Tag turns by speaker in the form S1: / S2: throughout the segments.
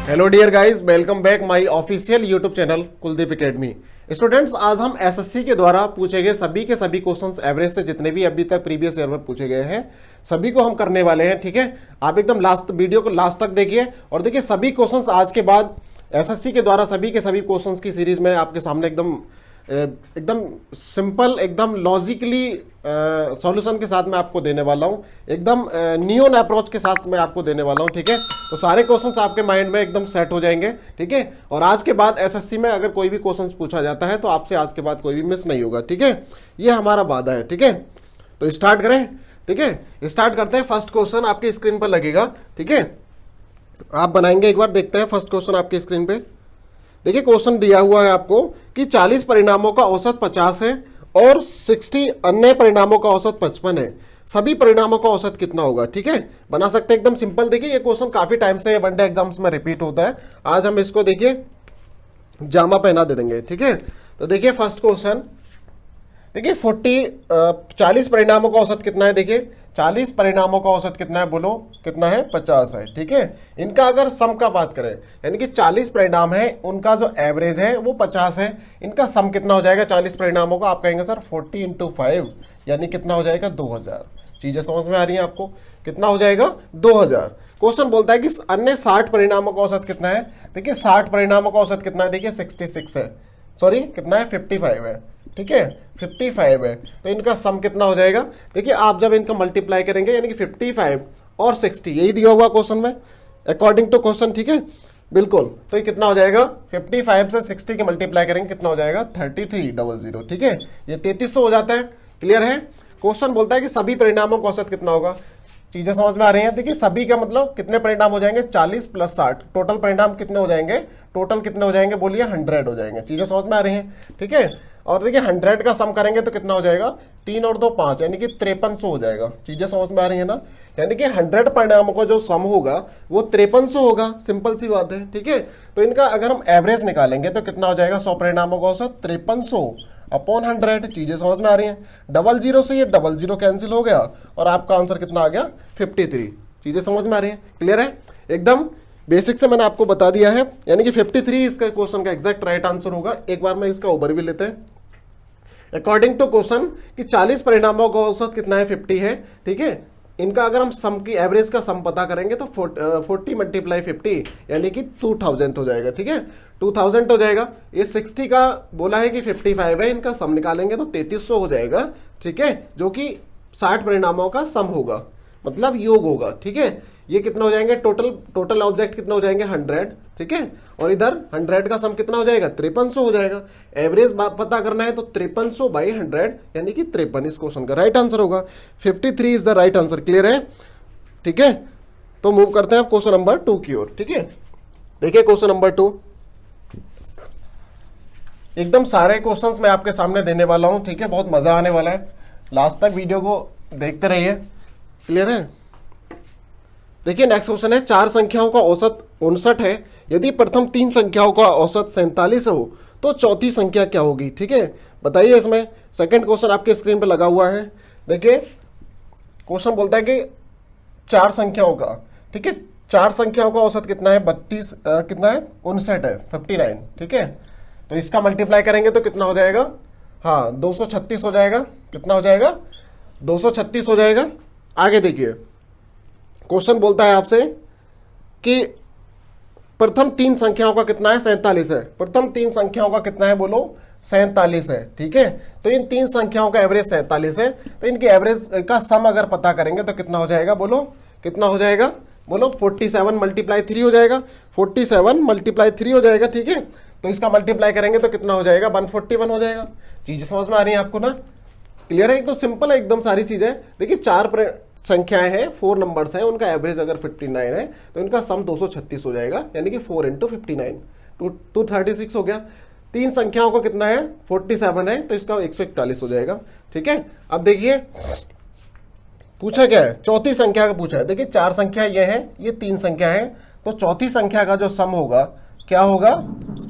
S1: Hello dear guys, welcome back my official YouTube channel Kuldeep academy. Students, आज हम SSC के द्वारा पूछे गए सभी के सभी क्वेश्चंस एवरेज से जितने भी अभी तक प्रीवियस ईयर में पूछे गए हैं सभी को हम करने वाले हैं। ठीक है, आप एकदम लास्ट वीडियो को लास्ट तक देखिए और देखिए सभी क्वेश्चंस आज के बाद एसएससी के द्वारा सभी के सभी क्वेश्चंस की सीरीज में आपके सामने एकदम सिंपल, एकदम लॉजिकली सॉल्यूशन के साथ मैं आपको देने वाला हूं, एकदम न्यू अप्रोच के साथ मैं आपको देने वाला हूं। ठीक है, तो सारे क्वेश्चंस आपके माइंड में एकदम सेट हो जाएंगे। ठीक है, और आज के बाद एसएससी में अगर कोई भी क्वेश्चंस पूछा जाता है तो आपसे आज के बाद कोई भी मिस नहीं होगा। ठीक है, ये हमारा वादा है। ठीक है, तो स्टार्ट करें। ठीक है, स्टार्ट करते हैं। फर्स्ट क्वेश्चन आपकी स्क्रीन पर लगेगा। ठीक है, आप बनाएंगे, एक बार देखते हैं फर्स्ट क्वेश्चन आपकी स्क्रीन पे। देखिए क्वेश्चन दिया हुआ है आपको कि 40 परिणामों का औसत 50 है और 60 अन्य परिणामों का औसत 55 है। सभी परिणामों का औसत कितना होगा? ठीक है, बना सकते हैं एकदम सिंपल। देखिए ये क्वेश्चन काफी टाइम से वनडे एग्जाम्स में रिपीट होता है। आज हम इसको देखिए जामा पहना दे देंगे। ठीक है, तो देखिए फर्स्ट क्वेश्चन, देखिए 40 परिणामों का औसत कितना है? देखिए 40 परिणामों का औसत कितना है? बोलो कितना है? 50 है। ठीक है, इनका अगर सम का बात करें, यानी कि 40 परिणाम है, उनका जो एवरेज है वो 50 है। इनका सम कितना हो जाएगा 40 परिणामों का? आप कहेंगे सर 40 × 5 यानी कितना हो जाएगा? 2000। चीजें समझ में आ रही है आपको? कितना हो जाएगा? 2000। क्वेश्चन बोलता है कि अन्य 60 परिणामों का औसत कितना है? देखिए 60 परिणामों का औसत कितना है? देखिए 66 है, सॉरी कितना है? 55 है। ठीक है, 55 है, तो इनका सम कितना हो जाएगा? देखिए आप जब इनका मल्टीप्लाई करेंगे, यानी कि 55 और 60, यही दिया हुआ क्वेश्चन में अकॉर्डिंग टू क्वेश्चन। ठीक है, बिल्कुल, तो ये कितना हो जाएगा? 55 से 60 के मल्टीप्लाई करेंगे, कितना हो जाएगा? 3300। ठीक है, ये 3300 हो जाता है। क्लियर है? क्वेश्चन बोलता है कि सभी परिणामों का औसत कितना होगा। चीजें समझ में आ रही हैं? देखिए सभी का मतलब कितने परिणाम हो जाएंगे? 40 + 60, टोटल परिणाम कितने हो जाएंगे? टोटल कितने हो जाएंगे? बोलिए 100 हो जाएंगे। चीजें समझ में आ रही हैं? ठीक है, और देखिए 100 का सम करेंगे तो कितना हो जाएगा? 3 और 2 5, यानी कि 5300 हो जाएगा। चीजें समझ में आ रही है ना? यानी कि 100 परिणामों का जो सम होगा वो 5300 होगा। सिंपल सी बात है। ठीक है, तो इनका अगर हम एवरेज निकालेंगे तो कितना हो जाएगा? 100 परिणामों का औसत 5300 अपॉन 100। चीजें समझ में आ रही हैं? 00 से ये 00 कैंसिल हो गया और आपका आंसर कितना आ गया? 53। चीजें समझ में आ रही हैं? क्लियर है? एकदम बेसिक से मैंने आपको बता दिया है, यानी कि 53 इसका क्वेश्चन का एग्जैक्ट राइट आंसर होगा। एक बार मैं इसका ओवरव्यू लेते हैं। अकॉर्डिंग टू क्वेश्चन कि 40 परिणामों का औसत कितना है? 50 है। ठीक है, इनका अगर हम सम की एवरेज का सम पता करेंगे तो 40 × 50 यानी कि 2000 हो जाएगा। ठीक है, 2000 हो जाएगा। ये 60 का बोला है कि 55 है, इनका सम निकालेंगे तो 3300 हो जाएगा। ठीक है, जो कि 60 परिणामों का सम होगा, मतलब योग होगा। ठीक है, ये कितना हो जाएंगे? टोटल ऑब्जेक्ट कितना हो जाएंगे? 100। ठीक है, और इधर 100 का सम कितना हो जाएगा? 5300 हो जाएगा। एवरेज बात पता करना है तो 5300/100 यानी कि 53 इस क्वेश्चन का राइट आंसर होगा। 53 is the right answer. Clear है? ठीक है, तो मूव करते हैं आप क्वेश्चन नंबर 2 की ओर। ठीक है, देखिए क्वेश्चन नंबर 2, एकदम सारे क्वेश्चंस मैं आपके सामने देने वाला हूं। ठीक है, बहुत मजा आने वाला है, लास्ट तक वीडियो को देखते रहिए। क्लियर है? देखिए नेक्स्ट क्वेश्चन है, 4 संख्याओं का औसत 59 है। यदि प्रथम 3 संख्याओं का औसत 47 हो तो चौथी संख्या क्या होगी? ठीक है, बताइए इसमें। सेकंड क्वेश्चन आपके स्क्रीन पे लगा हुआ है। देखिए क्वेश्चन बोलता है कि 4 संख्याओं का, ठीक है, 4 संख्याओं का औसत कितना है? 32 कितना है? 59 है, 59। ठीक है, तो इसका मल्टीप्लाई करेंगे तो कितना हो जाएगा? हाँ 236 हो जाएगा। कितना हो जाएगा? 236 हो जाएगा। आगे देखिए क्वेश्चन बोलता है आपसे कि प्रथम 3 संख्याओं का कितना है? 47 है। प्रथम 3 संख्याओं का कितना है? बोलो 47 है। ठीक है, तो इन 3 संख्याओं का एवरेज 47 है, तो इनके एवरेज का सम अगर पता करेंगे तो कितना हो जाएगा? बोलो कितना हो जाएगा? बोलो 47 × 3 हो जाएगा। 47 × 3 हो जाएगा। ठीक है, तो इसका मल्टीप्लाई करेंगे तो कितना हो जाएगा? 141 हो जाएगा। चीजें समझ में आ रही है आपको ना? क्लियर है? एकदम सिंपल है, एकदम सारी चीजें। देखिए 4 संख्याएं हैं, 4 नंबर्स हैं, उनका एवरेज अगर 59 है तो इनका सम 236 हो जाएगा, यानी कि 4 × 59 236 हो गया। 3 संख्याओं का कितना है? 47 है, तो इसका 141 हो जाएगा। ठीक है, अब देखिए पूछा क्या है? चौथी संख्या का पूछा है। देखिए 4 संख्या ये है, ये 3 संख्या है, तो चौथी संख्या का जो सम होगा क्या होगा?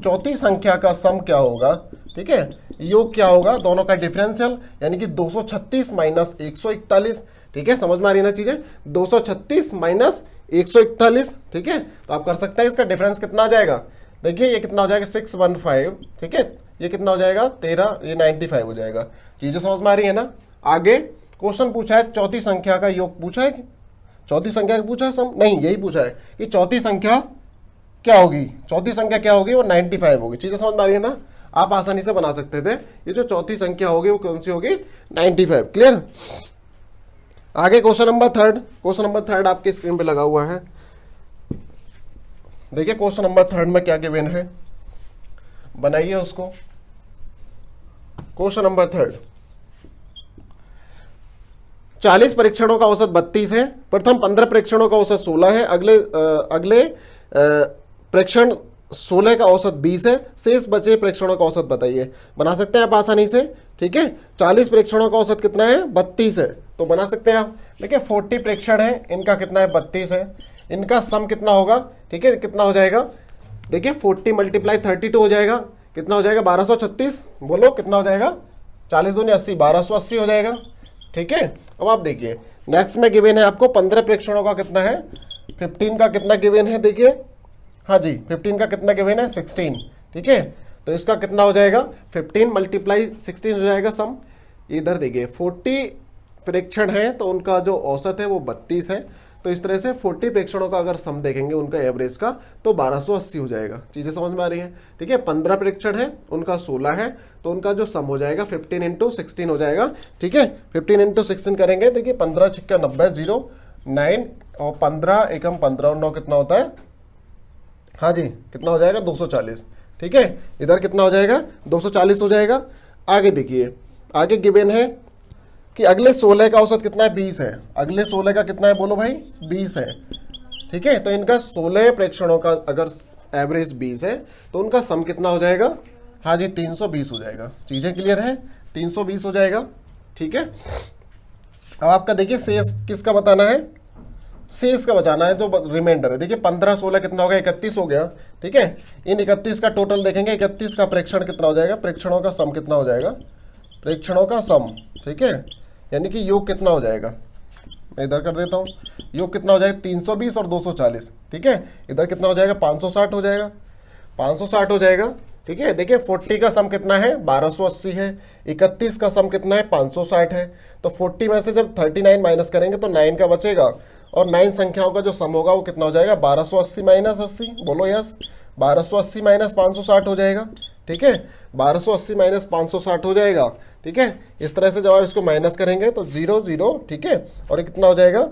S1: चौथी संख्या का सम क्या होगा? ठीक है, योग क्या होगा? दोनों का डिफरेंशियल, यानी कि 236 - 141। ठीक है, समझ में आ रही है ना चीजें? 236 - 141, ठीक है। तो आप कर सकते हैं, इसका डिफरेंस कितना आ जाएगा, देखिए ये कितना हो जाएगा 615, ठीक है। ये कितना हो जाएगा 13, ये 95 हो जाएगा। चीजें समझ में आ रही है ना। आगे क्वेश्चन पूछा है चौथी संख्या का योग पूछा है, चौथी संख्या का पूछा है सम, नहीं यही पूछा है कि चौथी संख्या क्या होगी, चौथी संख्या क्या होगी, वो 95 होगी। चीजें समझ में आ रही है ना, आप आसानी से बना सकते थे। ये जो चौथी संख्या होगी वो कौन सी होगी, 95। क्लियर। आगे question number third, question number third आपके स्क्रीन पे लगा हुआ है। देखिए क्वेश्चन नंबर थर्ड में क्या गिवन है, बनाइए उसको। क्वेश्चन नंबर थर्ड, 40 परीक्षणों का औसत 32 है, प्रथम 15 परीक्षणों का औसत 16 है, अगले परीक्षण 16 का औसत 20 है, शेष बचे परीक्षणों का औसत बताइए। बना सकते हैं आप आसानी से, ठीक है। 40 परीक्षणों का औसत कितना है, 32 है, तो बना सकते हैं आप। देखिए 40 परीक्षण है, इनका कितना है 32 है, इनका सम कितना होगा, ठीक है, कितना हो जाएगा, देखिए 40 × 32 हो जाएगा, कितना हो जाएगा 1236, बोलो कितना हो जाएगा, 40 दूनी 80, 1280 हो जाएगा, ठीक है। अब आप देखिए नेक्स्ट में गिवन है आपको 15 परीक्षणों का कितना है, 15 का कितना गिवन है, देखिए हाँ जी 15 का कितना गिवन है 16, ठीक है। तो इसका कितना हो जाएगा 15 × 16 हो जाएगा सम। इधर देखिए 40 परीक्षण है तो उनका जो औसत है वो 32 है, तो इस तरह से 40 परीक्षणों का अगर सम देखेंगे उनका एवरेज का तो 1280 हो जाएगा। चीजें समझ में आ रही है, ठीक है। 15 परीक्षण है, उनका 16 है, तो उनका जो सम हो जाएगा 15 × 16 हो जाएगा, ठीक है। 15 × 16 करेंगे, देखिए 15 × 6 90, 0 9 और 15 एकम 15 और 9 कितना होता है, हाँ जी कितना हो जाएगा 240, ठीक है। इधर कितना हो जाएगा 240 हो जाएगा। आगे देखिए, आगे गिवन है कि अगले 16 का औसत कितना है 20 है, अगले 16 का कितना है बोलो भाई 20 है, ठीक है। तो इनका 16 प्रेक्षणों का अगर एवरेज 20 है तो उनका सम कितना हो जाएगा, हाँ जी 320 हो जाएगा। चीजें क्लियर है, 320 हो जाएगा, ठीक है। अब आपका देखिए शेष किसका बताना है, शेष का बचाना है, जो रिमाइंडर है। देखिए 15 16 कितना हो गया 31 हो गया, ठीक है। इन 31 का टोटल देखेंगे, 31 का प्रेक्षण कितना हो जाएगा, प्रेक्षणों का सम कितना हो जाएगा, प्रेक्षणों का सम, ठीक है, यानी कि योग कितना हो जाएगा, मैं इधर कर देता हूँ, योग कितना हो जाएगा 320 और 240, ठीक है। इधर कितना हो जाएगा 560 हो जाएगा, 560 हो जाएगा, ठीक है। देखिए 40 का सम कितना है 1280 है, 31 का सम कितना है 560 है, तो 40 में से जब 39 माइनस करेंगे तो 9 का बचेगा, और 9 संख्याओं का जो सम होगा वो कितना हो जाएगा 1280 - 80, बोलो यस, 1280 - 560 हो जाएगा, ठीक है। 1280 - 560 हो जाएगा, ठीक है। इस तरह से जब आप इसको माइनस करेंगे तो 0 0, ठीक है, और ये कितना हो जाएगा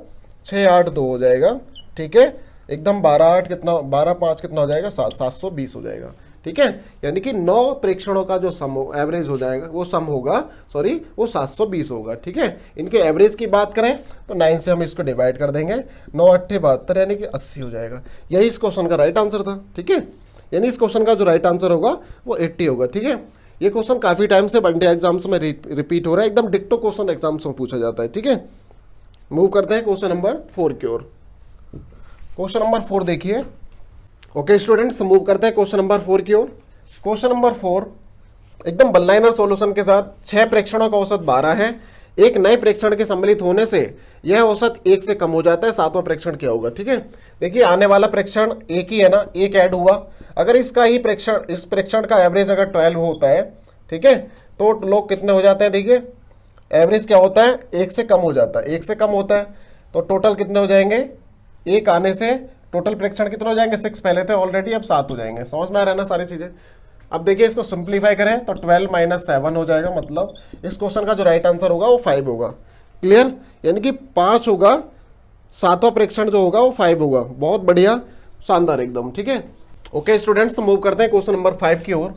S1: 682 हो जाएगा, ठीक है। एकदम 12 8 कितना, 12 5 कितना हो जाएगा 720 हो जाएगा, ठीक है। यानी कि 9 प्रेक्षणों का जो सम एवरेज हो जाएगा, वो सम होगा, सॉरी वो 720 होगा, ठीक है। इनके एवरेज की बात करें तो 9 से हम इसको डिवाइड कर देंगे, 9 8 72 यानी कि 80 हो जाएगा। यही इस क्वेश्चन का राइट आंसर था, ठीक है। यानी इस क्वेश्चन का जो राइट आंसर होगा वो 80 होगा, ठीक है। ये क्वेश्चन काफी टाइम से वनडे एग्जाम्स में रिपीट हो रहा है, एकदम डिक्टो क्वेश्चन एग्जाम्स में पूछा जाता है, ठीक है। मूव करते हैं क्वेश्चन नंबर 4 की ओर। क्वेश्चन नंबर 4 देखिए, ओके स्टूडेंट्स, मूव करते हैं क्वेश्चन नंबर 4 की ओर। क्वेश्चन नंबर 4 एकदम वन लाइनर सॉल्यूशन के साथ, 6 प्रेक्षणों का औसत 12 है, एक नए प्रेक्षण के सम्मिलित होने से यह औसत 1 से कम हो जाता है, 7वां प्रेक्षण क्या होगा, ठीक है। देखिए आने वाला प्रेक्षण एक ही है ना, एक ऐड हुआ, अगर इसका ही प्रेक्षण, इस प्रेक्षण का एवरेज अगर 12 होता है, ठीक है, तो लोग कितने हो जाते हैं, देखिए एवरेज क्या होता है 1 से कम हो जाता है, 1 से कम होता है, तो टोटल कितने हो जाएंगे, एक आने से टोटल प्रेक्षण कितने हो जाएंगे, 6 पहले थे ऑलरेडी, अब 7 हो जाएंगे। समझ में आ रहा है ना सारी चीजें। अब देखिए इसको सिंप्लीफाई करें तो 12 - 7 हो जाएगा, मतलब इस क्वेश्चन का जो राइट आंसर होगा वो 5 होगा। क्लियर, यानी कि 5 होगा, 7वां प्रेक्षण जो होगा वो 5 होगा। बहुत बढ़िया, शानदार एकदम, ठीक है। ओके स्टूडेंट्स, तो मूव करते हैं क्वेश्चन नंबर 5 की ओर।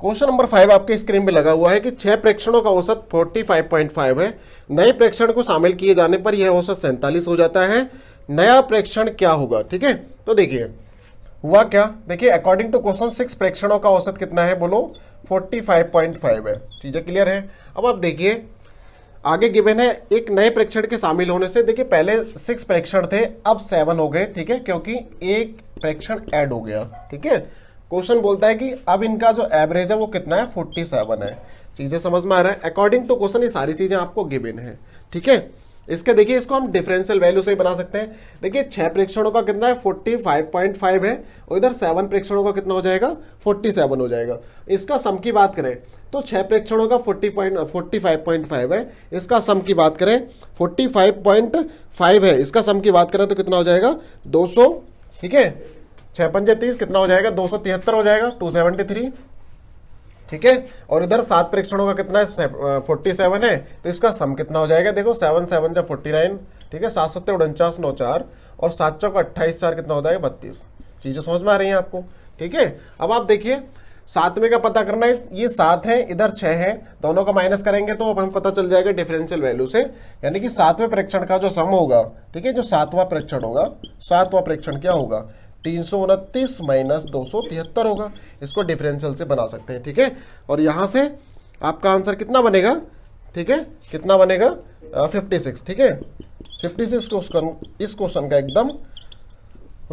S1: क्वेश्चन नंबर 5 आपके स्क्रीन पे लगा हुआ है कि 6 प्रेक्षणों का औसत 45.5 है, नए प्रेक्षण को शामिल किए जाने पर यह औसत 47 हो जाता है, नया प्रेक्षण क्या होगा, ठीक है। तो देखिए हुआ क्या, देखिए अकॉर्डिंग टू क्वेश्चन 6 प्रेक्षणों का औसत कितना है, बोलो 45.5 है। चीजें क्लियर है। अब आप देखिए आगे गिवन है एक नए प्रेक्षण के शामिल होने से, देखिए पहले 6 प्रेक्षण थे, अब 7 हो गए, ठीक है, क्योंकि एक प्रेक्षण ऐड हो गया, ठीक है। क्वेश्चन बोलता है कि अब इनका जो एवरेज है वो कितना है 47 है। चीजें समझ में आ रहा है, अकॉर्डिंग टू क्वेश्चन ये सारी चीजें आपको गिवन है, ठीक है। इसके देखिए इसको हम डिफरेंशियल वैल्यू से ही बना सकते हैं। देखिए 6 प्रेक्षणों का कितना है 45.5 है और इधर 7 प्रेक्षणों का कितना हो जाएगा 47 हो जाएगा। इसका सम की बात करें तो 6 प्रेक्षणों का 45.5 है, इसका सम की बात करें 45.5 है, इसका सम की बात करें तो कितना हो जाएगा 200, ठीक है 6 पंजे 30 कितना हो जाएगा 273 हो जाएगा 273, ठीक है। और इधर 7 प्रेक्षणों का कितना है 47 है, तो इसका सम कितना हो जाएगा देखो 7 7 जा 49, ठीक है 7 7 49 9 4 और 7 चौक 28 4 कितना हो जाएगा 32। चीजें समझ में आ रही हैं आपको, ठीक है। अब आप देखिए 7वें का पता करना है, ये 7 है इधर 6 है, दोनों का माइनस करेंगे तो अब हमें पता चल जाएगा डिफरेंशियल वैल्यू से, यानी कि 7वें प्रेक्षण का जो सम होगा, ठीक है जो 7वां प्रेक्षण होगा, 7वां प्रेक्षण क्या होगा 329 माइनस 273 होगा। इसको डिफरेंशियल से बना सकते हैं, ठीक है। और यहां से आपका आंसर कितना बनेगा, ठीक है कितना बनेगा 56, ठीक है 56 इस क्वेश्चन का एकदम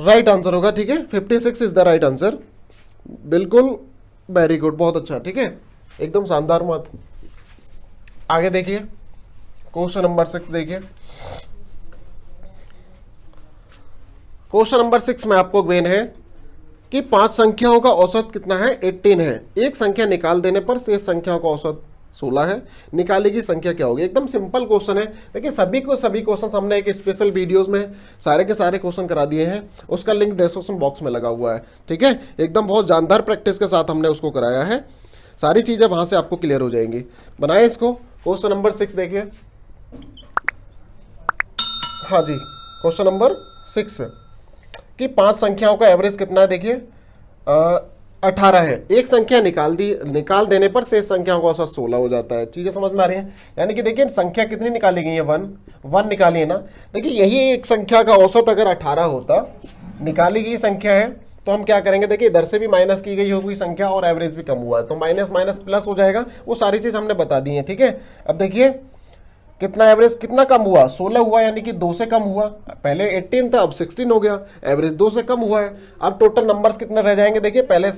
S1: राइट आंसर होगा, ठीक है 56 इज द राइट आंसर। बिल्कुल वेरी गुड, बहुत अच्छा, ठीक है एकदम शानदार मत। आगे देखिए क्वेश्चन नंबर 6 देखिए। क्वेश्चन नंबर 6 में आपको गिवन है कि 5 संख्याओं का औसत कितना है 18 है, एक संख्या निकाल देने पर शेष संख्याओं का औसत 16 है, निकाले की संख्या क्या होगी। एकदम सिंपल क्वेश्चन है। देखिए सभी क्वेश्चन हमने एक स्पेशल वीडियोस में सारे के सारे क्वेश्चन करा दिए हैं, उसका लिंक डिस्क्रिप्शन बॉक्स में लगा हुआ है, ठीक है एकदम बहुत जानदार प्रैक्टिस के साथ हमने उसको कराया है, सारी चीजें वहां से आपको क्लियर हो जाएंगी। बनाए इसको। क्वेश्चन नंबर 6 देखिए, हाँ जी क्वेश्चन नंबर 6 कि 5 संख्याओं का एवरेज कितना है देखिए 18 है, एक संख्या निकाल देने पर शेष संख्याओं का औसत 16 हो जाता है। चीजें समझ में आ रही हैं, यानी कि देखिए संख्या कितनी निकाली गई है 1 निकाली है ना। देखिए यही एक संख्या का औसत अगर 18 होता, निकाली गई संख्या है, तो हम क्या करेंगे देखिए इधर से भी माइनस की गई होगी संख्या और एवरेज भी कम हुआ है, तो माइनस माइनस प्लस हो जाएगा, वो सारी चीज हमने बता दी है, ठीक है। अब देखिए कितना एवरेज कितना कम हुआ 16 हुआ, यानी कि 2 से कम हुआ, पहले 18 था अब 16 हो गया, एवरेज 2 से कम हुआ है। अब टोटल नंबर्स कितने रह जाएंगे देखिए, पहले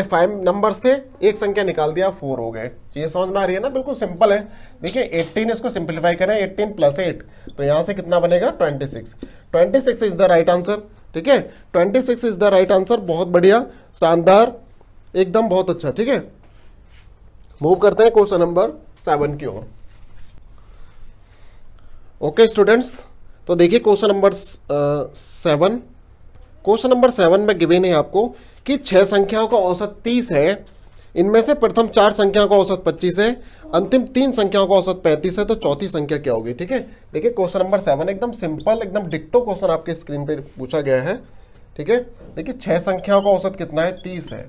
S1: 5 नंबर्स थे, एक संख्या निकाल दिया 4 हो गए। ये समझ में आ रही है ना, बिल्कुल सिंपल है। देखिए 18 इसको सिंप्लीफाई करें 18 + 8 तो यहां से कितना बनेगा 26 इज द राइट आंसर, ठीक है 26 इज द राइट आंसर। बहुत बढ़िया शानदार एकदम बहुत अच्छा, ठीक है। मूव करते हैं क्वेश्चन नंबर 7 की ओर। ओके स्टूडेंट्स, तो देखिए क्वेश्चन नंबर 7 में गिवन है आपको कि 6 संख्याओं का औसत 30 है, इनमें से प्रथम 4 संख्याओं का औसत 25 है, अंतिम 3 संख्याओं का औसत 35 है, तो चौथी संख्या क्या होगी, ठीक है। देखिए क्वेश्चन नंबर 7 एकदम सिंपल एकदम डिक्टो क्वेश्चन आपके स्क्रीन पे पूछा गया है, ठीक है। देखिए 6 संख्याओं का औसत कितना है 30 है,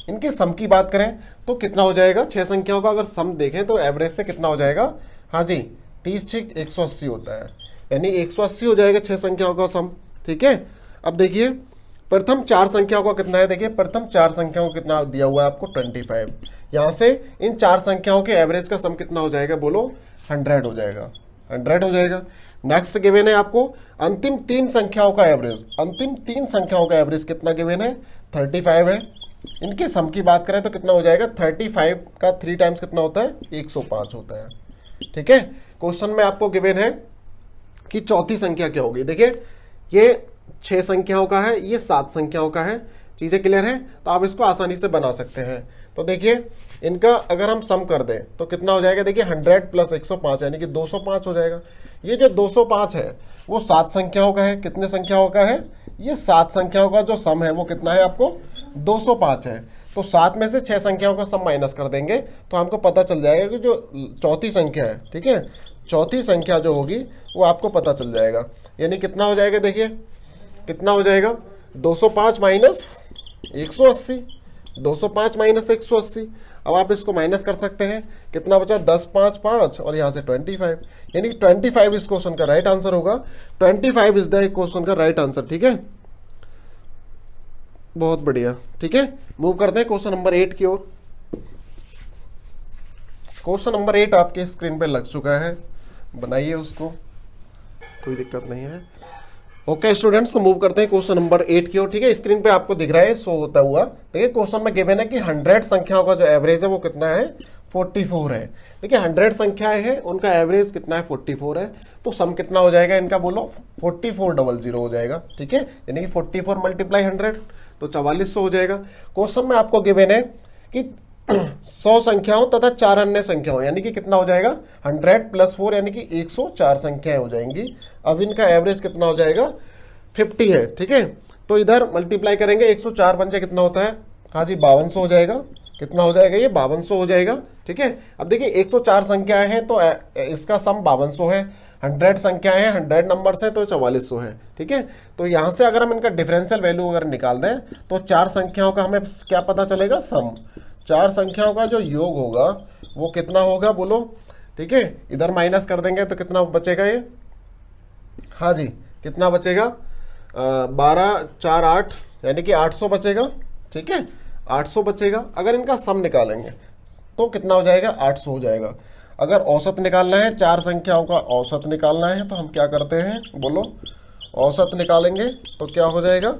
S1: इनके सम की बात करें तो कितना हो जाएगा, 6 संख्याओं का अगर सम देखें तो एवरेज से कितना हो जाएगा, हाँ जी 30 × 180 होता है, यानी 180 हो जाएगा 6 संख्याओं का सम, ठीक है। अब देखिए प्रथम 4 संख्याओं का कितना है, देखिए प्रथम 4 संख्याओं को कितना दिया हुआ है आपको 25, यहां से इन 4 संख्याओं के एवरेज का सम कितना हो जाएगा बोलो 100 हो जाएगा, 100 हो जाएगा। नेक्स्ट गिवन है आपको अंतिम 3 संख्याओं का एवरेज, अंतिम 3 संख्याओं का एवरेज कितना गिवन है 35 है, इनके सम की बात करें तो कितना हो जाएगा 35 का 3 टाइम्स कितना होता है 105 होता है, ठीक है। क्वेश्चन में आपको गिवन है कि चौथी संख्या क्या होगी। देखिए ये 6 संख्याओं का है, ये 7 संख्याओं का है, चीजें क्लियर हैं, तो आप इसको आसानी से बना सकते हैं। तो देखिए इनका अगर हम सम कर दें तो कितना हो जाएगा, देखिए 100 + 105 यानी कि 205 हो जाएगा। ये जो 205 है वो 7 संख्याओं का है, कितने संख्याओं का है, ये 7 संख्याओं का जो सम है वो कितना है आपको 205 है। तो 7 में से 6 संख्याओं का सम माइनस कर देंगे तो हमको पता चल जाएगा कि जो चौथी संख्या है, ठीक है, चौथी संख्या जो होगी वो आपको पता चल जाएगा, यानी कितना हो जाएगा, देखिए कितना हो जाएगा 205 - 180, 205 - 180। अब आप इसको माइनस कर सकते हैं, कितना बचा 10 5 5 और यहाँ से 25, यानी 25 इस क्वेश्चन का राइट आंसर होगा, 25 इज द क्वेश्चन का राइट आंसर, ठीक है बहुत बढ़िया, ठीक है। मूव करते हैं क्वेश्चन नंबर 8 की ओर। क्वेश्चन नंबर 8 आपके स्क्रीन पे लग चुका है, बनाइए उसको, कोई दिक्कत नहीं है। ओके स्टूडेंट्स, तो मूव करते हैं क्वेश्चन नंबर 8 की ओर, ठीक है। स्क्रीन पे आपको दिख रहा है शो होता हुआ, देखिए क्वेश्चन में गिवन है कि 100 संख्याओं का जो एवरेज है वो कितना है 44 है। देखिए 100 संख्याएं हैं, उनका एवरेज कितना है 44 है, तो सम कितना हो जाएगा इनका बोलो 4400 हो जाएगा। ठीक है, यानी कि 44 मल्टीप्लाई 100 तो 4400 हो जाएगा। क्वेश्चन में आपको गिवन है कि 100 संख्याओं तथा 4 अन्य संख्याओं, यानी कि कितना हो जाएगा 100 + 4 यानी कि 104 संख्याएं हो जाएंगी। अब इनका एवरेज कितना हो जाएगा 50 है। ठीक है, तो इधर मल्टीप्लाई करेंगे 104 बन जाए कितना होता है, हाँ जी 5200 हो जाएगा। कितना हो जाएगा ये 5200 हो जाएगा। ठीक है, अब देखिए 104 संख्याएं हैं तो इसका सम 5200 है, 100 संख्याएं हैं 100 नंबर्स हैं तो 4400 है। ठीक है, तो यहां से अगर हम इनका डिफरेंशियल वैल्यू अगर निकाल दें तो 4 संख्याओं का हमें क्या पता चलेगा, सम। 4 संख्याओं का जो योग होगा वो कितना होगा बोलो। ठीक है, इधर माइनस कर देंगे तो कितना बचेगा ये, हाँ जी कितना बचेगा 12 4 8 यानी कि 800 बचेगा। ठीक है, 800 बचेगा। अगर इनका सम निकालेंगे तो कितना हो जाएगा 800 हो जाएगा। अगर औसत निकालना है, 4 संख्याओं का औसत निकालना है तो हम क्या करते हैं बोलो, औसत निकालेंगे तो क्या हो जाएगा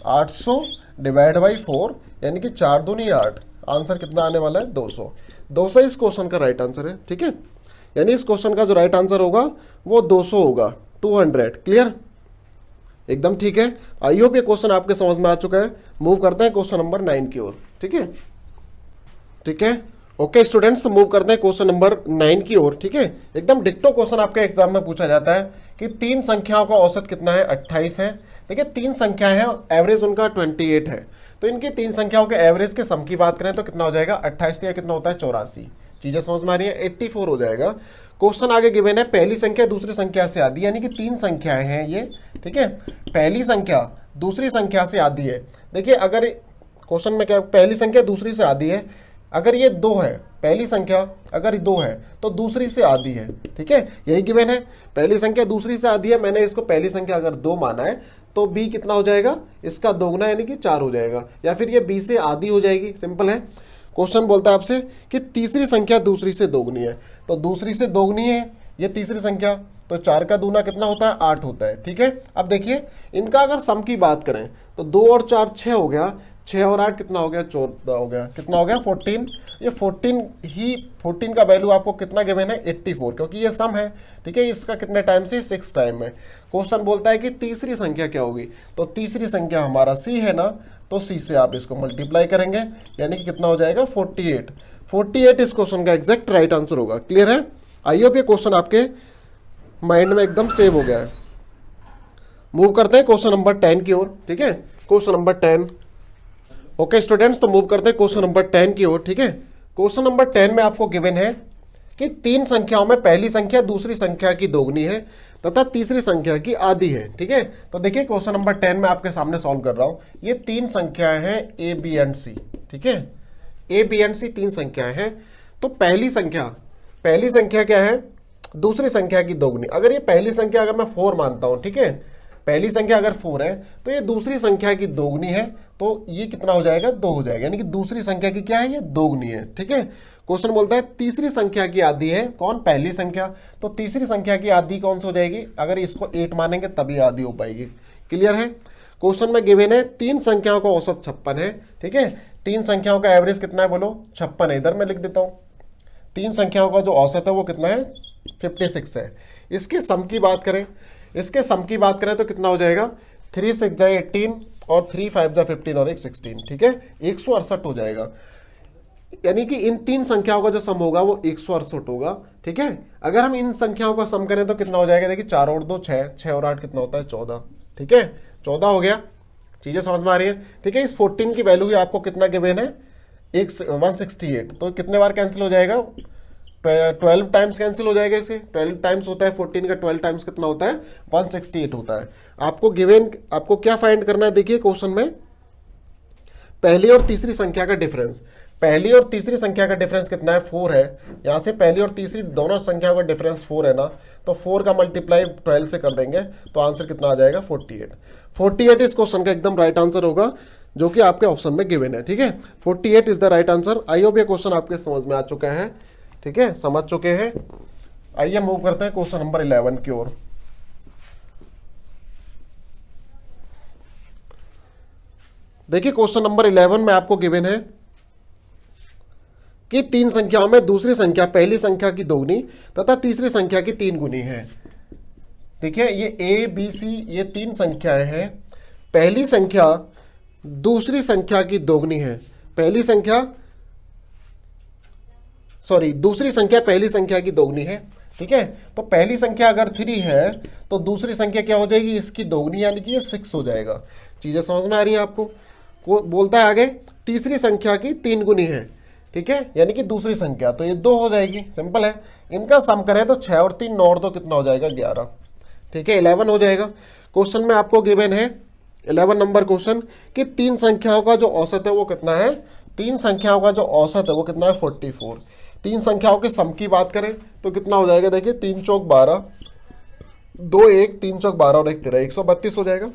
S1: 800 / 4 यानी कि 4 दूनी 8, आंसर कितना आने वाला है 200। 200 इस क्वेश्चन का राइट आंसर है। ठीक है, यानी इस क्वेश्चन का जो राइट आंसर होगा वो 200 होगा, 200। क्लियर, एकदम ठीक है। आई होप ये क्वेश्चन आपके समझ में आ चुका है। मूव करते हैं क्वेश्चन नंबर 9 की ओर। ठीक है, ठीक है, ओके स्टूडेंट्स, तो मूव करते हैं क्वेश्चन नंबर 9 की ओर। ठीक है, एकदम डिक्टो क्वेश्चन आपके एग्जाम में पूछा जाता है कि 3 संख्याओं का औसत कितना है 28 है। देखिए 3 संख्याएं हैं, एवरेज उनका 28 है, तो इनकी 3 संख्याओं के एवरेज के सम की बात करें तो कितना हो जाएगा 28 या कितना होता है 84। चीजें समझ में आ रही है, 84 हो जाएगा। क्वेश्चन आगे गिवन है पहली संख्या दूसरी संख्या से आधी, यानी कि 3 संख्याएं हैं ये। ठीक है, पहली संख्या दूसरी संख्या से आधी है। देखिए अगर क्वेश्चन में क्या, पहली संख्या दूसरी से आधी है, अगर ये 2 है, पहली संख्या अगर 2 है तो दूसरी से आधी है। ठीक है, यही गिवन है, पहली संख्या दूसरी से आधी है, मैंने इसको पहली संख्या अगर 2 माना है तो b कितना हो जाएगा, इसका दोगुना यानी कि 4 हो जाएगा, या फिर ये b से आधी हो जाएगी। सिंपल है। क्वेश्चन बोलता है आपसे कि तीसरी संख्या दूसरी से दोगुनी है, तो दूसरी से दोगुनी है ये तीसरी संख्या, तो 4 का दूना कितना होता है 8 होता है। ठीक है, अब देखिए इनका अगर सम की बात करें तो 2 और 4 6 हो गया, 6 और 8 कितना हो गया 14 हो गया, कितना हो गया 14। ये 14 का वैल्यू आपको कितना गिवन है 84, क्योंकि ये सम है। ठीक है, इसका कितने टाइम से 6 टाइम में। क्वेश्चन बोलता है कि तीसरी संख्या क्या होगी, तो तीसरी संख्या हमारा c है ना, तो c से आप इसको मल्टीप्लाई करेंगे यानी कि कितना हो जाएगा 48। 48 इस क्वेश्चन का एग्जैक्ट राइट आंसर होगा। क्लियर है, आई होप ये क्वेश्चन आपके माइंड में एकदम सेव हो गया है। मूव करते हैं क्वेश्चन नंबर 10 की ओर। ठीक है, क्वेश्चन नंबर 10। ओके स्टूडेंट्स, तो मूव करते हैं क्वेश्चन नंबर 10 की ओर। ठीक है, क्वेश्चन नंबर 10 में आपको गिवन है कि 3 संख्याओं में पहली संख्या दूसरी संख्या की दोगुनी है तथा तीसरी संख्या की आधी है। ठीक है, तो देखिए क्वेश्चन नंबर 10 में आपके सामने सॉल्व कर रहा हूं। ये 3 संख्याएं हैं ए बी एंड सी। ठीक है, ए बी एंड सी 3 संख्याएं हैं। तो पहली संख्या क्या है, दूसरी संख्या की दोगुनी। अगर ये पहली संख्या अगर मैं 4 मानता हूं, ठीक है, पहली संख्या अगर 4 है तो ये दूसरी संख्या की दोगुनी है, तो ये कितना हो जाएगा 2 हो जाएगा, यानी कि दूसरी संख्या की क्या है ये दोगुनी है। ठीक है, क्वेश्चन बोलता है तीसरी संख्या की आधी है कौन, पहली संख्या, तो तीसरी संख्या की आधी कौन सी हो जाएगी, अगर इसको 8 मानेंगे तभी आधी हो पाएगी। क्लियर है। क्वेश्चन में गिवन है 3 संख्याओं का औसत 56 है। ठीक है, 3 संख्याओं का एवरेज कितना है बोलो 56 है। इधर मैं लिख देता हूं 3 संख्याओं का जो औसत है वो कितना है 56 है। इसके सम की बात करें तो कितना हो जाएगा 3 6 जाए 18 और 3 5 जा 15 और 1 16। ठीक है, 168 हो जाएगा, यानी कि इन 3 संख्याओं का जो सम होगा वो 168 होगा। ठीक है, अगर हम इन संख्याओं का सम करें तो कितना हो जाएगा, देखिए 4 और 2 6, 6 और 8 कितना होता है 14। ठीक है, 14 हो गया। चीजें समझ में आ रही है। ठीक है, इस 14 की वैल्यू आपको कितना गिवन है 168, तो कितने बार कैंसिल हो जाएगा 12 टाइम्स कैंसिल हो जाएगा। इसे 12 टाइम्स होता है 14 का, 12 टाइम्स कितना होता है 168 होता है। आपको क्या फाइंड करना है, देखिए क्वेश्चन में पहली और तीसरी संख्या का डिफरेंस। पहली और तीसरी संख्या का डिफरेंस कितना है 4 है। यहां से पहली और तीसरी दोनों संख्याओं का डिफरेंस 4 है ना, तो 4 का मल्टीप्लाई 12 से कर देंगे तो आंसर कितना आ जाएगा 48। 48 इस क्वेश्चन का एकदम राइट आंसर होगा जो कि आपके ऑप्शन में गिवन है। ठीक है, 48 is the right answer. I hope ये क्वेश्चन आपके समझ में आ चुका है। ठीक है, समझ चुके हैं। आइए मूव करते हैं क्वेश्चन नंबर 11 की ओर। देखिए क्वेश्चन नंबर 11 में आपको गिवन है कि तीन संख्याओं में दूसरी संख्या पहली संख्या की दोगुनी तथा तीसरी संख्या की तीन गुनी है। देखिए ये ए बी सी ये तीन संख्याएं हैं, पहली संख्या दूसरी संख्या की दोगुनी है, पहली संख्या सॉरी दूसरी संख्या पहली संख्या की दोगुनी है, ठीक है। तो पहली संख्या अगर 3 है तो दूसरी संख्या क्या हो जाएगी, इसकी दोगुनी, यानी कि ये 6 हो जाएगा। चीजें समझ में आ रही है आपको। को बोलता है आगे तीसरी संख्या की तीन गुनी है, ठीक है, यानी कि दूसरी संख्या, तो ये 2 हो जाएगी। सिंपल है। इनका सम करें तो 6 और 3 9 और 2 कितना हो जाएगा, 11, ठीक है, 11 हो जाएगा। क्वेश्चन में आपको गिवन है 11 नंबर क्वेश्चन कि तीन संख्याओं का जो औसत है वो कितना है, तीन संख्याओं का जो औसत है वो कितना है, 44। तीन संख्याओं के सम की बात करें तो कितना हो जाएगा, देखिए 3 चौक 12, 2 1, 3 चौक 12 और 1 13, 132 हो जाएगा,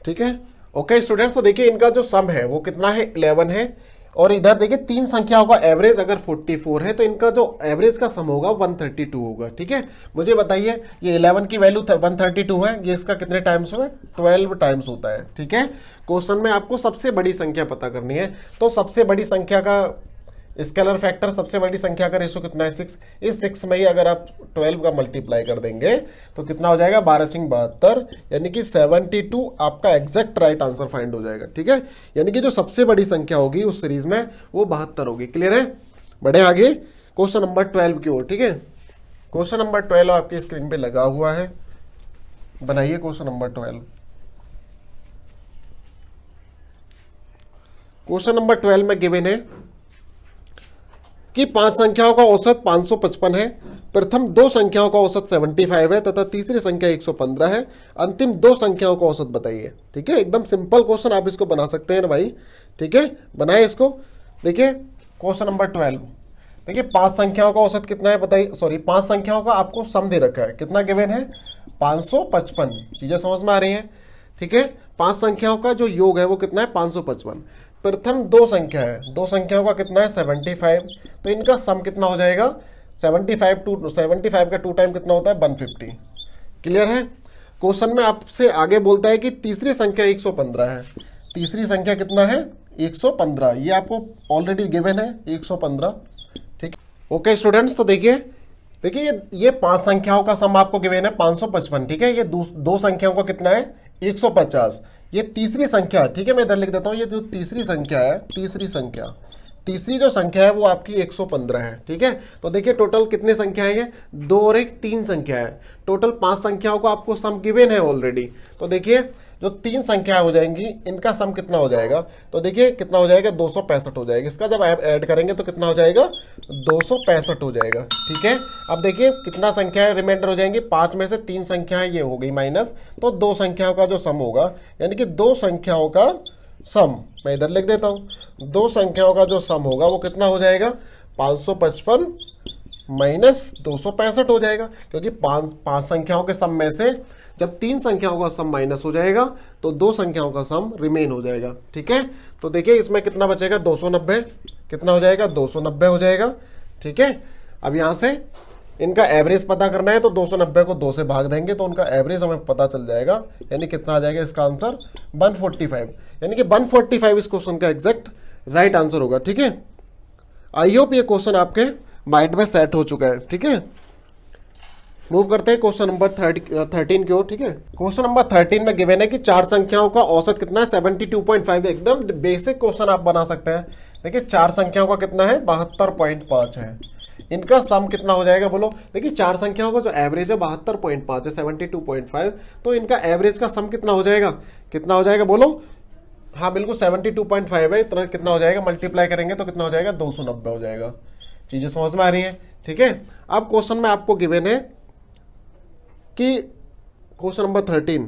S1: ठीक है। ओके स्टूडेंट्स, तो देखिए इनका जो सम है वो कितना है, 11 है, और इधर देखिए तीन संख्याओं का एवरेज अगर 44 है तो इनका जो एवरेज का सम होगा 132 होगा, ठीक है। मुझे बताइए ये 11 की वैल्यू 132 है, ये इसका कितने टाइम्स हुआ, 12 टाइम्स होता है, ठीक है। क्वेश्चन में आपको सबसे बड़ी संख्या पता करनी है, तो सबसे बड़ी संख्या का स्केलर फैक्टर, सबसे बड़ी संख्या का रेशो कितना है, 6। इस 6 में ही अगर आप 12 का मल्टीप्लाई कर देंगे तो कितना हो जाएगा, 12 × 72, यानी कि 72 आपका एग्जैक्ट राइट आंसर फाइंड हो जाएगा, ठीक है। यानी कि जो सबसे बड़ी संख्या होगी उस सीरीज में वो 72 होगी। क्लियर है। बढ़े आगे क्वेश्चन नंबर 12 की ओर, ठीक है। क्वेश्चन नंबर 12 आपकी स्क्रीन पे लगा हुआ है, बनाइए क्वेश्चन नंबर 12। क्वेश्चन नंबर 12 में गिवन है कि पांच संख्याओं का औसत 555 है, प्रथम दो संख्याओं का औसत 75 है तथा तीसरी संख्या 115 है, अंतिम दो संख्याओं का औसत बताइए, ठीक है। एकदम सिंपल क्वेश्चन, आप इसको बना सकते हैं ना भाई, ठीक है, बनाए इसको। देखिए क्वेश्चन नंबर 12, देखिए पांच संख्याओं का औसत कितना है बताइए, सॉरी पांच संख्याओं का आपको सम दे रखा है, कितना गिवन है, 555। चीजें समझ में आ रही हैं, ठीक है। पांच संख्याओं का जो योग है वो कितना है, 555। प्रथम दो संख्या है, दो संख्याओं का कितना है, 75, तो इनका सम कितना हो जाएगा, 75 का 2 टाइम कितना होता है, 150। क्लियर है। क्वेश्चन में आपसे आगे बोलता है कि तीसरी संख्या 115 है, तीसरी संख्या कितना है, 115, ये आपको ऑलरेडी गिवन है 115, ठीक। ओके स्टूडेंट्स, तो देखिए ये पांच संख्याओं का सम आपको गिवन है 555, ठीक है। ये दो संख्याओं का कितना है, 150। ये तीसरी संख्या, ठीक है, मैं इधर लिख देता हूं, ये जो तीसरी संख्या है, तीसरी जो संख्या है वो आपकी 115 है, ठीक है। तो देखिए टोटल कितने संख्या है, ये 2 और 1 3 संख्या है, टोटल 5 संख्याओं को आपको सम गिवन है ऑलरेडी। तो देखिए जो 3 संख्याएं हो जाएंगी इनका सम कितना हो जाएगा, तो देखिए कितना हो जाएगा, 265 हो जाएगा। इसका जब ऐड करेंगे तो कितना हो जाएगा, 265 हो जाएगा, ठीक है। अब देखिए कितना संख्याएं रिमाइंडर हो जाएंगी, 5 में से 3 संख्याएं ये हो गई माइनस, तो 2 संख्याओं का जो सम होगा, यानी कि 2 संख्याओं का सम, मैं इधर लिख देता हूं, 2 संख्याओं का जो सम होगा वो कितना हो जाएगा, 555 माइनस 265 हो जाएगा, क्योंकि पांच संख्याओं के सम में से जब 3 संख्याओं का सम माइनस हो जाएगा तो 2 संख्याओं का सम रिमेन हो जाएगा, ठीक है। तो देखिए इसमें कितना बचेगा, 290, कितना हो जाएगा, 290 हो जाएगा, ठीक है। अब यहां से इनका एवरेज पता करना है तो 290 को 2 से भाग देंगे तो उनका एवरेज हमें पता चल जाएगा, यानी कितना आ जाएगा, इसका आंसर 145, यानी कि 145 इस क्वेश्चन का एग्जैक्ट राइट आंसर होगा, ठीक है। आई होप ये क्वेश्चन आपके माइंड में सेट हो चुका है, ठीक है। मूव करते हैं क्वेश्चन नंबर 13 की ओर, ठीक है। क्वेश्चन नंबर 13 में गिवन है कि 4 संख्याओं का औसत कितना है, 72.5। एकदम बेसिक क्वेश्चन आप बना सकते हैं। देखिए 4 संख्याओं का कितना है, 72.5 है, इनका सम कितना हो जाएगा बोलो। देखिए 4 संख्याओं का जो एवरेज है 72.5 है, 72.5, तो इनका एवरेज का सम कितना हो जाएगा, कितना हो जाएगा बोलो। हाँ बिल्कुल 72.5 है, इतना कितना हो जाएगा, मल्टीप्लाई करेंगे तो कितना हो जाएगा, 290 हो जाएगा। चीजें समझ में आ रही है, ठीक है। अब क्वेश्चन में आपको गिवन है कि क्वेश्चन नंबर 13,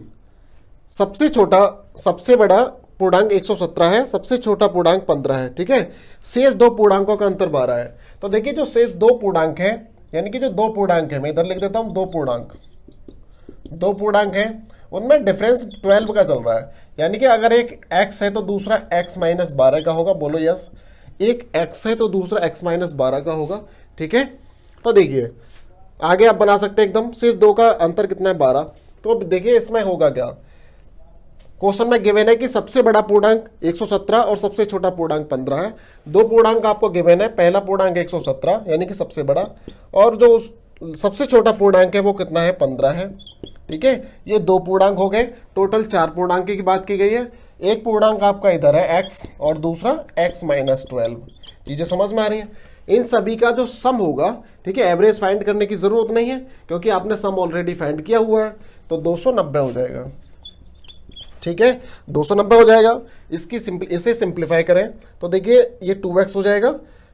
S1: सबसे छोटा सबसे बड़ा पूर्णांक 117 है, सबसे छोटा पूर्णांक 15 है, ठीक है। शेष दो पूर्णांकों का अंतर 12 है। तो देखिए जो शेष दो पूर्णांक है, यानी कि जो दो पूर्णांक है, मैं इधर लिख देता हूं, दो पूर्णांक है, उनमें डिफरेंस 12 का चल रहा है, यानी कि अगर एक x है तो दूसरा x माइनस 12 का होगा, बोलो यस। एक x है तो दूसरा x माइनस 12 का होगा, ठीक है। तो देखिए आगे आप बना सकते हैं एकदम, सिर्फ 2 का अंतर कितना है, 12। तो अब देखिए इसमें होगा क्या, क्वेश्चन में गिवन है कि सबसे बड़ा पूर्णांक 117 और सबसे छोटा पूर्णांक 15 है। दो पूर्णांक आपको गिवन है, पहला पूर्णांक 117 यानी कि सबसे बड़ा, और जो सबसे छोटा पूर्णांक है वो कितना है, 15 है। ठीक है, ये दो पूर्णांक हो गए, टोटल 4 पूर्णांक की बात की गई है। एक पूर्णांक आपका इधर है x और दूसरा x माइनस 12। चीजें समझ में आ रही है। इन सभी का जो सम होगा, ठीक है, एवरेज फाइंड करने की जरूरत नहीं है क्योंकि आपने सम ऑलरेडी फाइंड किया हुआ है, तो 290 हो जाएगा। ठीक है, 290 हो जाएगा। इसे सिंप्लीफाई करें तो देखिए ये 2x हो जाएगा।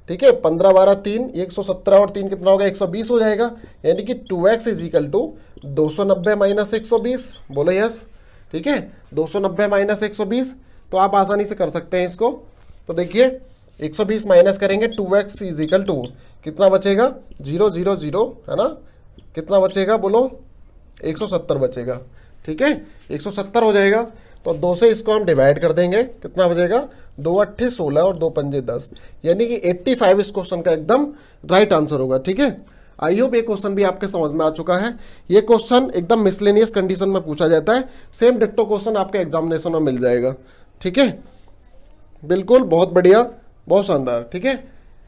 S1: ठीक है, 15 12 3, 117 और 3 कितना होगा, 120 हो जाएगा। यानी कि 2x is equal to 290 minus 120। बोलो यस। ठीक है, 290 माइनस 120, तो आप आसानी से कर सकते हैं इसको। तो देखिए 120 माइनस करेंगे, 2x इज इक्वल टू कितना बचेगा, 0 0 0 है ना, कितना बचेगा बोलो, 170 बचेगा। ठीक है, 170 हो जाएगा। तो 2 से इसको हम डिवाइड कर देंगे, कितना बचेगा, 2 8 16 और 2 5 10, यानी कि 85 इस क्वेश्चन का एकदम राइट आंसर होगा। ठीक है, आई होप ये क्वेश्चन भी आपके समझ में आ चुका है। ये क्वेश्चन एकदम मिसलेनियस कंडीशन में पूछा जाता है, सेम डिट्टो क्वेश्चन आपके एग्जामिनेशन में मिल जाएगा। ठीक है, बिल्कुल, बहुत बढ़िया, बहुत शानदार। ठीक है,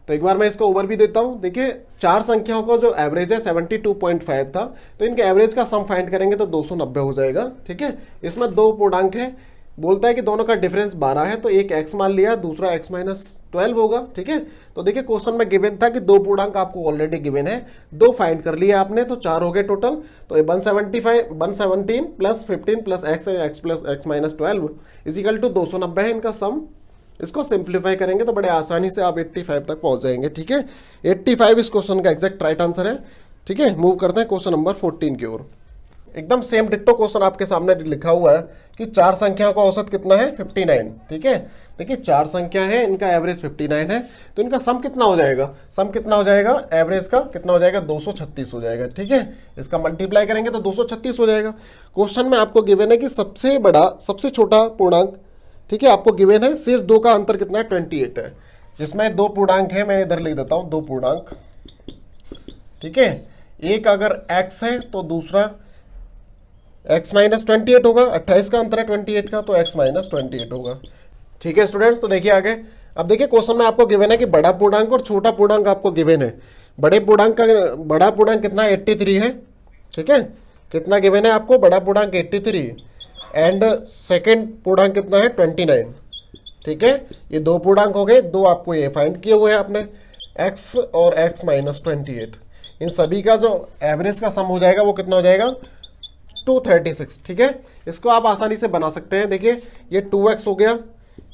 S1: तो एक बार मैं इसका ओवर भी देता हूं। देखिए 4 संख्याओं का जो एवरेज है 72.5 था, तो इनके एवरेज का सम फाइंड करेंगे तो 290 हो जाएगा। ठीक है, इसमें दो पूर्णांक है, बोलता है कि दोनों का डिफरेंस 12 है, तो एक x मान लिया, दूसरा x माइनस 12 होगा। ठीक है, तो देखिए क्वेश्चन में गिवन था कि दो पूर्णांक आपको ऑलरेडी गिवन है, दो फाइंड कर लिया आपने, तो 4 हो गए टोटल। तो 117 plus 15 plus x plus x minus 12 is equal to 290 है इनका सम। इसको सिंप्लीफाई करेंगे तो बड़े आसानी से आप 85 तक पहुंच जाएंगे। ठीक है, 85 इस क्वेश्चन का एग्जैक्ट राइट आंसर है। ठीक है, मूव करते हैं क्वेश्चन नंबर 14 की ओर। एकदम सेम डिट्टो क्वेश्चन आपके सामने लिखा हुआ है कि 4 संख्याओं का औसत कितना है, 59। ठीक है, देखिए 4 संख्या है, इनका एवरेज 59 है, तो इनका सम कितना हो जाएगा, सम कितना हो जाएगा, एवरेज का कितना हो जाएगा, 236 हो जाएगा। ठीक है, इसका मल्टीप्लाई करेंगे तो 236 हो जाएगा। क्वेश्चन में आपको गिवन है कि सबसे बड़ा सबसे छोटा पूर्णांक, ठीक है, आपको गिवन है शेष दो का अंतर कितना है, 28 है, जिसमें दो पूर्णांक है, मैं इधर लिख देता हूं दो पूर्णांक। ठीक है, एक अगर x है तो दूसरा x माइनस 28 होगा, 28 का अंतर है 28 का, तो x माइनस 28 होगा। ठीक है स्टूडेंट्स, तो देखिए आगे। अब देखिए क्वेश्चन में आपको गिवन है कि बड़ा पूर्णांक और छोटा पूर्णांक आपको गिवन है। बड़ा पूर्णांक कितना है, 83 है। ठीक है, कितना गिवन है आपको, बड़ा पूर्णांक 83 एंड सेकेंड पूर्णांक कितना है, 29। ठीक है, ये दो पूर्णांक हो गए, दो आपको ये फाइंड किए हुए हैं आपने, x और x माइनस 28। इन सभी का जो एवरेज का सम हो जाएगा वो कितना हो जाएगा, 236। ठीक है, इसको आप आसानी से बना सकते हैं। देखिए ये 2x हो गया,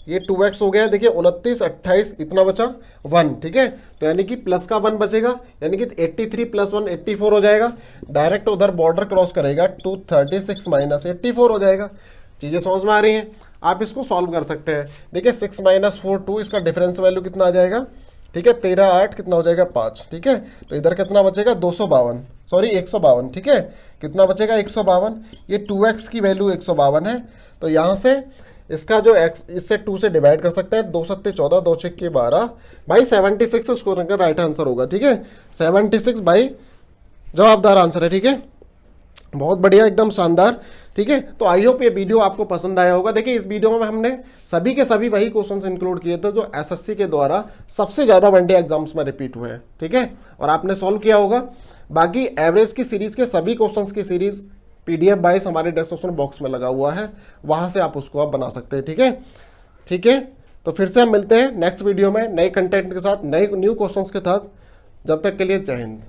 S1: ये 2x हो गया, देखिए 29 28 इतना बचा 1। ठीक है, तो यानी कि प्लस का 1 बचेगा, यानी कि 83 प्लस 1 84 हो जाएगा। डायरेक्ट उधर बॉर्डर क्रॉस करेगा, 236 माइनस 84 हो जाएगा। चीजें समझ में आ रही हैं, आप इसको सॉल्व कर सकते हैं। देखिए 6 माइनस 4 2, इसका डिफरेंस वैल्यू कितना आ जाएगा, ठीक है, 13 8 कितना हो जाएगा 5। ठीक है, तो इधर कितना बचेगा, 252, सॉरी 152। ठीक है, कितना बचेगा, 152। ये 2x की वैल्यू 152 है, तो यहाँ से इसका जो x, इससे 2 से डिवाइड कर सकते हैं, 2 7 14 2 6 12 भाई 76 उसको राइट आंसर होगा। ठीक है, 76 भाई जवाबदार आंसर है। ठीक है, बहुत बढ़िया, एकदम शानदार। ठीक है, तो आई होप ये वीडियो आपको पसंद आया होगा। देखिए इस वीडियो में हमने सभी के सभी वही क्वेश्चंस इंक्लूड किए थे जो एसएससी के द्वारा सबसे ज्यादा वनडे एग्जाम्स में रिपीट हुए हैं। ठीक है, और आपने सॉल्व किया होगा। बाकी एवरेज की सीरीज के सभी क्वेश्चंस की सीरीज PDF वाइज हमारे डिस्क्रिप्शन बॉक्स में लगा हुआ है, वहां से आप उसको आप बना सकते हैं। ठीक है, ठीक है, तो फिर से हम मिलते हैं नेक्स्ट वीडियो में नए कंटेंट के साथ, नए न्यू क्वेश्चंस के साथ। जब तक के लिए जय हिंद।